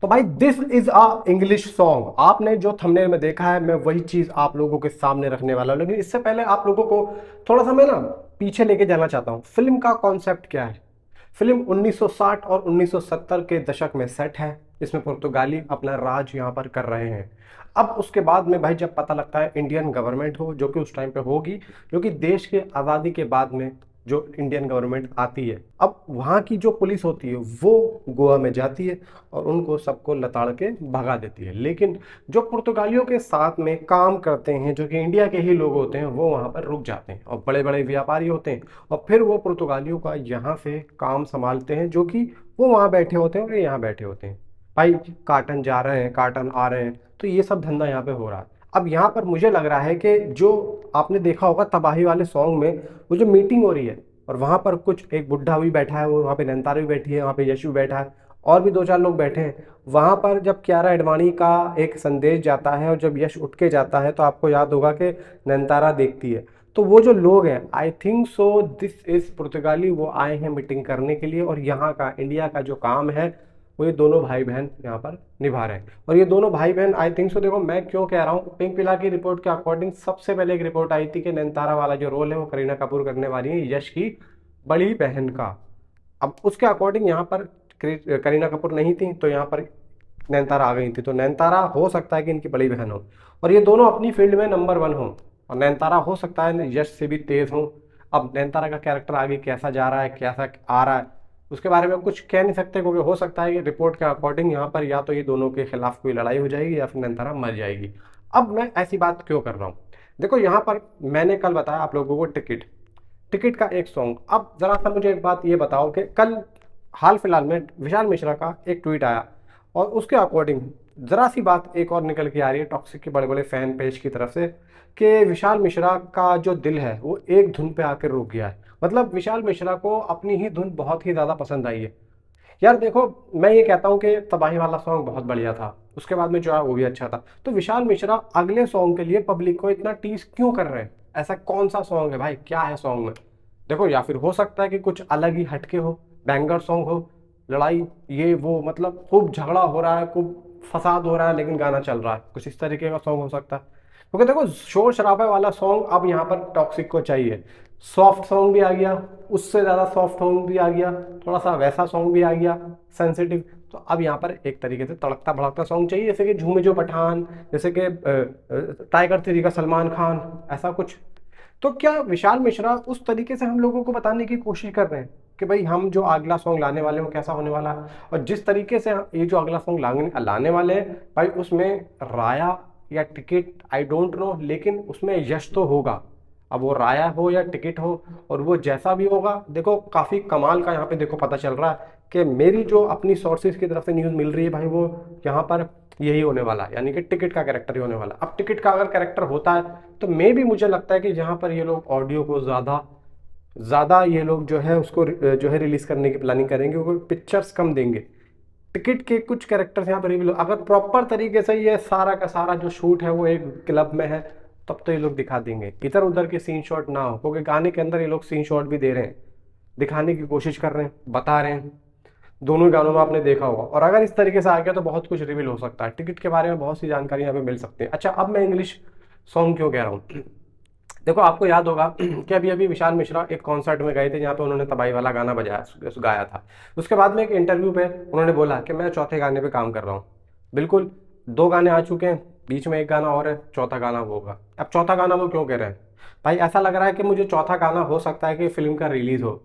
तो भाई this is a English song. आपने जो थंबनेल में देखा है मैं वही चीज आप लोगों के सामने रखने वाला हूं, लेकिन इससे पहले आप लोगों को थोड़ा सा मैं ना पीछे लेके जाना चाहता हूं। फिल्म का कॉन्सेप्ट क्या है। फिल्म 1960 और 1970 के दशक में सेट है। इसमें पुर्तगाली अपना राज यहाँ पर कर रहे हैं। अब उसके बाद में भाई जब पता लगता है इंडियन गवर्नमेंट हो, जो कि उस टाइम पे होगी, क्योंकि देश के आज़ादी के बाद में जो इंडियन गवर्नमेंट आती है, अब वहाँ की जो पुलिस होती है वो गोवा में जाती है और उनको सबको लताड़ के भगा देती है। लेकिन जो पुर्तगालियों के साथ में काम करते हैं, जो कि इंडिया के ही लोग होते हैं, वो वहाँ पर रुक जाते हैं और बड़े बड़े व्यापारी होते हैं और फिर वो पुर्तगालियों का यहाँ से काम संभालते हैं, जो कि वो वहाँ बैठे होते हैं और ये यहाँ बैठे होते हैं। भाई कार्टन जा रहे हैं, कार्टन आ रहे हैं, तो ये सब धंधा यहाँ पे हो रहा है। अब यहाँ पर मुझे लग रहा है कि जो आपने देखा होगा तबाही वाले सॉन्ग में, वो जो मीटिंग हो रही है और वहां पर कुछ एक बुढ़ा भी बैठा है, वो वहां पे नैनतारा भी बैठी है, वहां पे यशु बैठा है और भी दो चार लोग बैठे हैं। वहां पर जब कियारा एडवाणी का एक संदेश जाता है और जब यश उठ के जाता है तो आपको याद होगा कि नैनतारा देखती है। तो वो जो लोग हैं, I think so this is पुर्तगाली, वो आए हैं मीटिंग करने के लिए और यहाँ का इंडिया का जो काम है वो ये दोनों भाई बहन यहाँ पर निभा रहे हैं। और ये दोनों भाई बहन आई थिंक सो, देखो मैं क्यों कह रहा हूँ, पिंक पिला की रिपोर्ट के अकॉर्डिंग सबसे पहले एक रिपोर्ट आई थी कि नैनतारा वाला जो रोल है वो करीना कपूर करने वाली है, यश की बड़ी बहन का। अब उसके अकॉर्डिंग यहाँ पर करीना कपूर नहीं थी, तो यहाँ पर नैनतारा आ गई थी। तो नैनतारा हो सकता है कि इनकी बड़ी बहन हो और ये दोनों अपनी फील्ड में नंबर वन हो, और नैनतारा हो सकता है यश से भी तेज हो। अब नैनतारा का कैरेक्टर आगे कैसा जा रहा है, कैसा आ रहा है, उसके बारे में हम कुछ कह नहीं सकते, क्योंकि हो सकता है कि रिपोर्ट के अकॉर्डिंग यहाँ पर या तो ये दोनों के खिलाफ कोई लड़ाई हो जाएगी या फिर नैनतारा मर जाएगी। अब मैं ऐसी बात क्यों कर रहा हूँ, देखो यहाँ पर मैंने कल बताया आप लोगों को टिकट, टिकट का एक सॉन्ग। अब जरा सा मुझे एक बात ये बताओ कि कल हाल फिलहाल में विशाल मिश्रा का एक ट्वीट आया और उसके अकॉर्डिंग जरा सी बात एक और निकल के आ रही है टॉक्सिक के बड़े बड़े फैन पेज की तरफ से, कि विशाल मिश्रा का जो दिल है वो एक धुन पे आकर रुक गया है। मतलब विशाल मिश्रा को अपनी ही धुन बहुत ही ज़्यादा पसंद आई है। यार देखो, मैं ये कहता हूँ कि तबाही वाला सॉन्ग बहुत बढ़िया था, उसके बाद में जो है वो भी अच्छा था, तो विशाल मिश्रा अगले सॉन्ग के लिए पब्लिक को इतना टीज क्यों कर रहे हैं। ऐसा कौन सा सॉन्ग है भाई, क्या है सॉन्ग में। देखो, या फिर हो सकता है कि कुछ अलग ही हटके हो, बैंगर सॉन्ग हो, लड़ाई ये वो, मतलब खूब झगड़ा हो रहा है, खूब फसाद हो रहा है, लेकिन गाना चल रहा है, कुछ इस तरीके का सॉन्ग हो सकता है। क्योंकि देखो शोर शराबे वाला सॉन्ग अब यहाँ पर टॉक्सिक को चाहिए। सॉफ्ट सॉन्ग भी आ गया, उससे ज़्यादा सॉफ्ट सॉन्ग भी आ गया, थोड़ा सा वैसा सॉन्ग भी आ गया सेंसिटिव। तो अब यहाँ पर एक तरीके से तड़कता भड़कता सॉन्ग चाहिए, जैसे कि झूमे जो पठान, जैसे कि टाइगर थ्री का सलमान खान, ऐसा कुछ। तो क्या विशाल मिश्रा उस तरीके से हम लोगों को बताने की कोशिश कर रहे हैं कि भाई हम जो अगला सॉन्ग लाने वाले हैं वो कैसा होने वाला है, और जिस तरीके से ये जो अगला सॉन्ग लाने लाने वाले हैं भाई, उसमें राया या टिकट आई डोंट नो, लेकिन उसमें यश तो होगा। अब वो राया हो या टिकट हो, और वो जैसा भी होगा, देखो काफी कमाल का यहाँ पे देखो पता चल रहा है कि मेरी जो अपनी सोर्सेज की तरफ से न्यूज मिल रही है भाई, वो यहाँ पर यही होने वाला है, यानी कि टिकट का कैरेक्टर ही होने वाला है। अब टिकट का अगर कैरेक्टर होता है तो मे भी मुझे लगता है कि जहाँ पर ये लोग ऑडियो को ज़्यादा ज़्यादा ये लोग जो है उसको जो है रिलीज करने की प्लानिंग करेंगे, क्योंकि पिक्चर्स कम देंगे। टिकट के कुछ कैरेक्टर्स यहाँ पर रिवील, अगर प्रॉपर तरीके से ये सारा का सारा जो शूट है वो एक क्लब में है, तब तो ये लोग दिखा देंगे, इधर उधर के सीन शॉट ना हो, क्योंकि गाने के अंदर ये लोग सीन शॉट भी दे रहे हैं, दिखाने की कोशिश कर रहे हैं, बता रहे हैं। दोनों ही गानों में आपने देखा होगा, और अगर इस तरीके से आ गया तो बहुत कुछ रिवील हो सकता है, टिकट के बारे में बहुत सी जानकारी यहाँ पे मिल सकती है। अच्छा, अब मैं इंग्लिश सॉन्ग क्यों कह रहा हूँ, देखो आपको याद होगा कि अभी अभी विशाल मिश्रा एक कॉन्सर्ट में गए थे जहाँ पे उन्होंने तबाही वाला गाना बजाया, गाया था। उसके बाद में एक इंटरव्यू पे उन्होंने बोला कि मैं चौथे गाने पे काम कर रहा हूँ। बिल्कुल, दो गाने आ चुके हैं, बीच में एक गाना और है, चौथा गाना वो होगा। अब चौथा गाना वो क्यों कह रहे हैं भाई, ऐसा लग रहा है कि मुझे चौथा गाना हो सकता है कि फिल्म का रिलीज हो,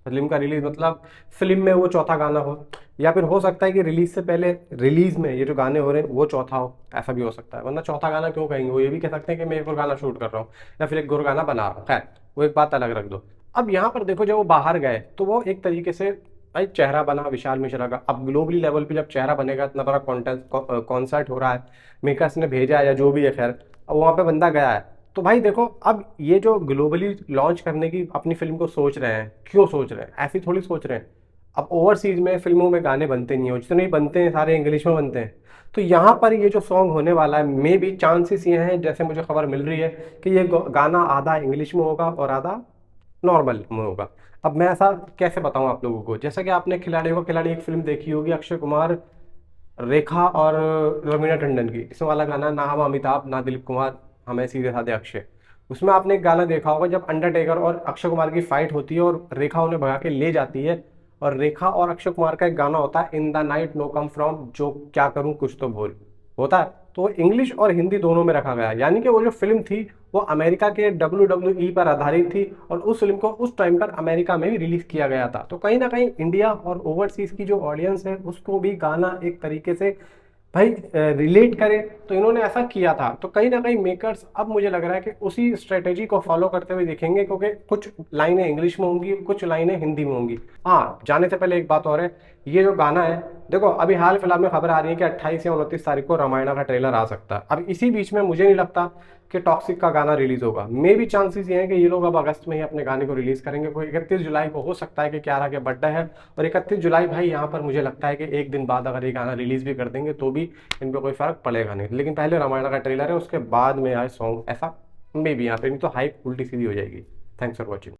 फिल्म का रिलीज मतलब फिल्म में वो चौथा गाना हो, या फिर हो सकता है कि रिलीज से पहले रिलीज में ये जो गाने हो रहे हैं वो चौथा हो, ऐसा भी हो सकता है। वरना चौथा गाना क्यों कहेंगे, वो ये भी कह सकते हैं कि मैं एक और गाना शूट कर रहा हूँ या फिर एक और गाना बना रहा हूँ, खैर वो एक बात अलग रख दो। अब यहाँ पर देखो, जब वो बाहर गए तो वो एक तरीके से भाई चेहरा बना विशाल मिश्रा का। अब ग्लोबली लेवल पे जब चेहरा बनेगा, इतना बड़ा कॉन्सर्ट हो रहा है, मेकर्स ने भेजा है या जो भी है, खैर अब वहाँ पे बंदा गया है, तो भाई देखो अब ये जो ग्लोबली लॉन्च करने की अपनी फिल्म को सोच रहे हैं, क्यों सोच रहे हैं, ऐसी थोड़ी सोच रहे हैं। अब ओवरसीज में फिल्मों में गाने बनते नहीं हो, जितने भी बनते हैं सारे इंग्लिश में बनते हैं। तो यहाँ पर ये जो सॉन्ग होने वाला है, मे बी चांसेस ये हैं, जैसे मुझे खबर मिल रही है कि ये गाना आधा इंग्लिश में होगा और आधा नॉर्मल में होगा। अब मैं ऐसा कैसे बताऊं आप लोगों को, जैसा कि आपने खिलाड़ी को खिलाड़ी एक फिल्म देखी होगी, अक्षय कुमार रेखा और रवीना टंडन की, इसमें वाला गाना, ना हम अमिताभ ना दिलीप कुमार, हमें सीधे साधे अक्षय। उसमें आपने एक गाना देखा होगा जब अंडरटेकर और अक्षय कुमार की फाइट होती है और रेखा उन्हें भगा के ले जाती है, और रेखा और अक्षय कुमार का एक गाना होता है in the night no come from, जो क्या करूं कुछ तो भूल होता है। तो इंग्लिश और हिंदी दोनों में रखा गया है, यानी कि वो जो फिल्म थी वो अमेरिका के WWE पर आधारित थी, और उस फिल्म को उस टाइम पर अमेरिका में ही रिलीज किया गया था। तो कहीं ना कहीं इंडिया और ओवरसीज की जो ऑडियंस है उसको भी गाना एक तरीके से भाई रिलेट करे, तो इन्होंने ऐसा किया था। तो कहीं ना कहीं मेकर्स अब मुझे लग रहा है कि उसी स्ट्रेटेजी को फॉलो करते हुए दिखेंगे, क्योंकि कुछ लाइनें इंग्लिश में होंगी, कुछ लाइनें हिंदी में होंगी। हाँ, जाने से पहले एक बात और है, ये जो गाना है, देखो अभी हाल फिलहाल में खबर आ रही है कि 28 या 29 तारीख को रामायणा का ट्रेलर आ सकता है। अब इसी बीच में मुझे नहीं लगता कि टॉक्सिक का गाना रिलीज होगा। मे भी चांसेस ये हैं कि ये लोग अब अगस्त में ही अपने गाने को रिलीज करेंगे। कोई 31 जुलाई को हो सकता है कि क्यारा के बर्थडे है, और 31 जुलाई भाई यहाँ पर मुझे लगता है कि एक दिन बाद अगर ये गाना रिलीज भी कर देंगे तो भी इन पर कोई फर्क पड़ेगा नहीं। लेकिन पहले रामायण का ट्रेलर है, उसके बाद में आए सॉन्ग, ऐसा मे भी यहाँ पे, नहीं तो हाइप उल्टी सीधी हो जाएगी। Thanks for watching.